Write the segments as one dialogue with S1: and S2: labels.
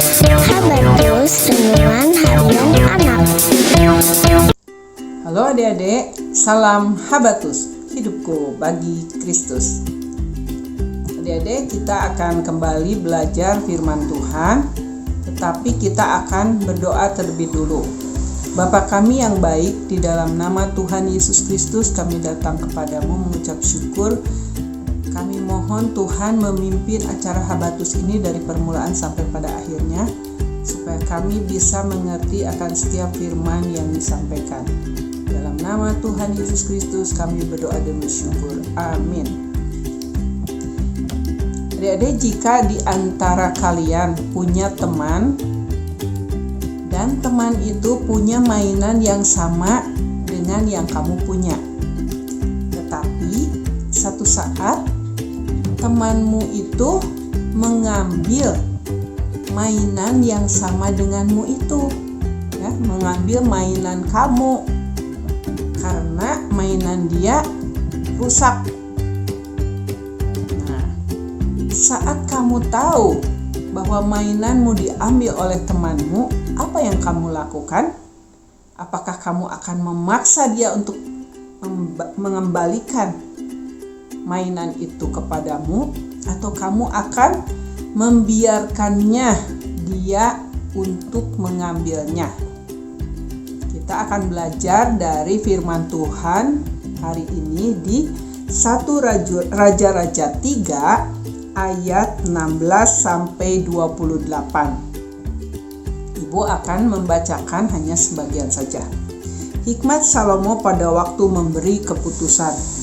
S1: Habatus Renungan Harian Anak.
S2: Halo adik-adik, salam Habatus, hidupku bagi Kristus. Adik-adik, kita akan kembali belajar firman Tuhan, tetapi kita akan berdoa terlebih dulu. Bapa kami yang baik, di dalam nama Tuhan Yesus Kristus kami datang kepadamu mengucap syukur. Kami mohon Tuhan memimpin acara Habatus ini dari permulaan sampai pada akhirnya, supaya kami bisa mengerti akan setiap firman yang disampaikan. Dalam nama Tuhan Yesus Kristus kami berdoa dan bersyukur. Amin. Adik-adik, jika di antara kalian punya teman, dan teman itu punya mainan yang sama dengan yang kamu punya, tetapi satu saat temanmu itu mengambil mainan yang sama denganmu itu, ya, mengambil mainan kamu karena mainan dia rusak. Nah, saat kamu tahu bahwa mainanmu diambil oleh temanmu, apa yang kamu lakukan? Apakah kamu akan memaksa dia untuk mengembalikan mainan itu kepadamu, atau kamu akan membiarkannya dia untuk mengambilnya? Kita akan belajar dari firman Tuhan hari ini di 1 Raja-Raja 3 ayat 16 sampai 28. Ibu akan membacakan hanya sebagian saja. Hikmat Salomo pada waktu memberi keputusan.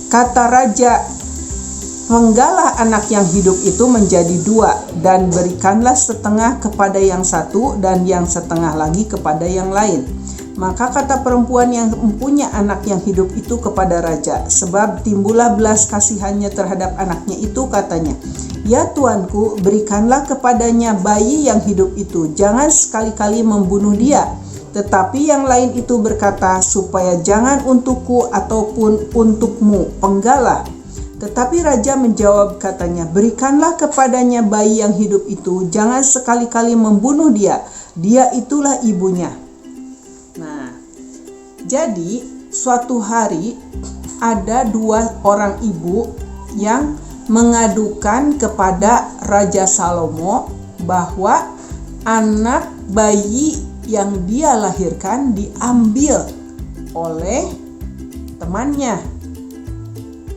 S2: Kata raja, "Penggalah anak yang hidup itu menjadi dua, dan berikanlah setengah kepada yang satu dan yang setengah lagi kepada yang lain." Maka kata perempuan yang mempunyai anak yang hidup itu kepada raja, sebab timbullah belas kasihannya terhadap anaknya itu, katanya, "Ya tuanku, berikanlah kepadanya bayi yang hidup itu, jangan sekali-kali membunuh dia." Tetapi yang lain itu berkata, "Supaya jangan untukku ataupun untukmu, penggalah." Tetapi raja menjawab, katanya, "Berikanlah kepadanya bayi yang hidup itu, jangan sekali-kali membunuh dia. Dia itulah ibunya." Nah, jadi suatu hari ada dua orang ibu yang mengadukan kepada Raja Salomo bahwa anak bayi yang dia lahirkan diambil oleh temannya.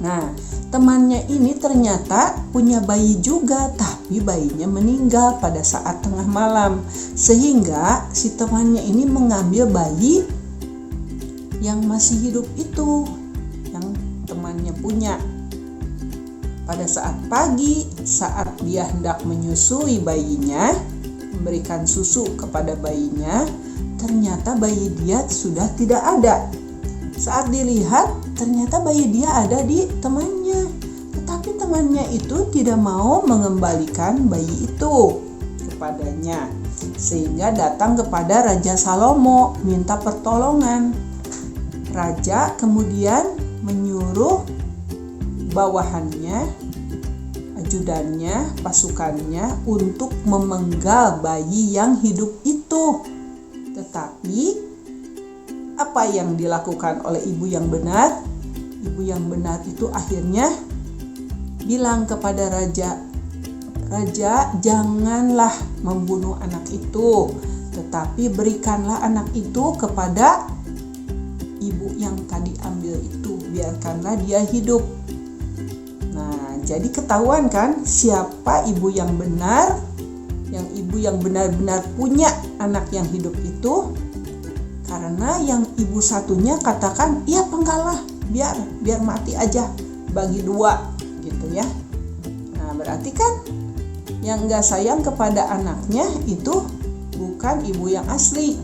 S2: Nah, temannya ini ternyata punya bayi juga, tapi bayinya meninggal pada saat tengah malam. Sehingga si temannya ini mengambil bayi yang masih hidup itu, yang temannya punya. Pada saat pagi, saat dia hendak menyusui bayinya, memberikan susu kepada bayinya, ternyata bayi dia sudah tidak ada. Saat dilihat, ternyata bayi dia ada di temannya. Tetapi temannya itu tidak mau mengembalikan bayi itu kepadanya, sehingga datang kepada Raja Salomo minta pertolongan. Raja kemudian menyuruh bawahannya, ajudannya, pasukannya untuk memenggal bayi yang hidup itu. Tetapi apa yang dilakukan oleh ibu yang benar? Ibu yang benar itu akhirnya bilang kepada raja, "Raja, janganlah membunuh anak itu, tetapi berikanlah anak itu kepada ibu yang tadi ambil itu, biarkanlah dia hidup." Nah, jadi ketahuan kan siapa ibu yang benar, yang ibu yang benar-benar punya anak yang hidup itu. Karena yang ibu satunya katakan, "Iya, penggalah, biar mati aja, bagi dua," gitu ya. Nah, berarti kan yang enggak sayang kepada anaknya itu bukan ibu yang asli,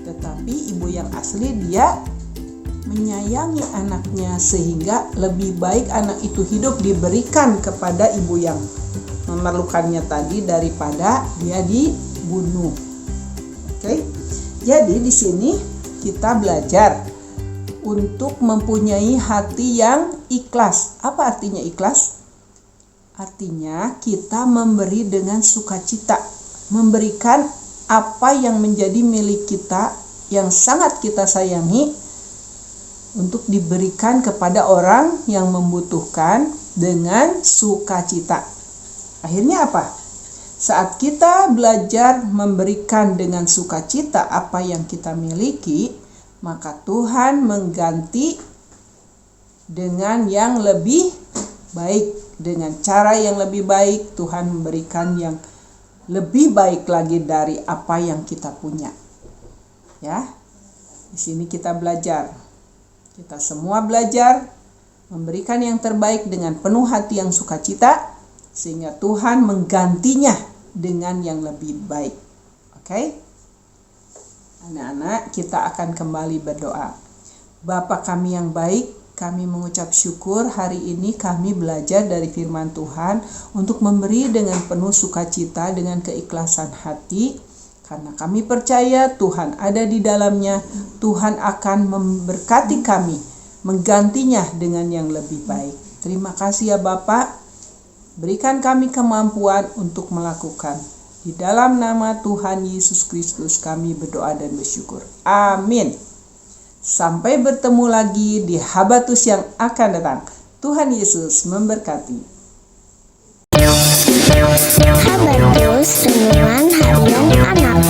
S2: tetapi ibu yang asli dia menyayangi anaknya, sehingga lebih baik anak itu hidup diberikan kepada ibu yang memerlukannya tadi daripada dia dibunuh. Oke. Jadi di sini kita belajar untuk mempunyai hati yang ikhlas. Apa artinya ikhlas? Artinya kita memberi dengan sukacita, memberikan apa yang menjadi milik kita yang sangat kita sayangi untuk diberikan kepada orang yang membutuhkan dengan sukacita. Akhirnya apa? Saat kita belajar memberikan dengan sukacita apa yang kita miliki, maka Tuhan mengganti dengan yang lebih baik, dengan cara yang lebih baik. Tuhan memberikan yang lebih baik lagi dari apa yang kita punya. Ya, di sini kita belajar. Kita semua belajar memberikan yang terbaik dengan penuh hati yang sukacita, sehingga Tuhan menggantinya dengan yang lebih baik. Oke? Anak-anak, kita akan kembali berdoa. Bapa kami yang baik, kami mengucap syukur hari ini kami belajar dari firman Tuhan untuk memberi dengan penuh sukacita, dengan keikhlasan hati, karena kami percaya Tuhan ada di dalamnya. Tuhan akan memberkati kami, menggantinya dengan yang lebih baik. Terima kasih ya Bapak, berikan kami kemampuan untuk melakukan. Di dalam nama Tuhan Yesus Kristus kami berdoa dan bersyukur. Amin. Sampai bertemu lagi di Habatus yang akan datang. Tuhan Yesus memberkati.
S1: Habatus Renungan Harian Anak.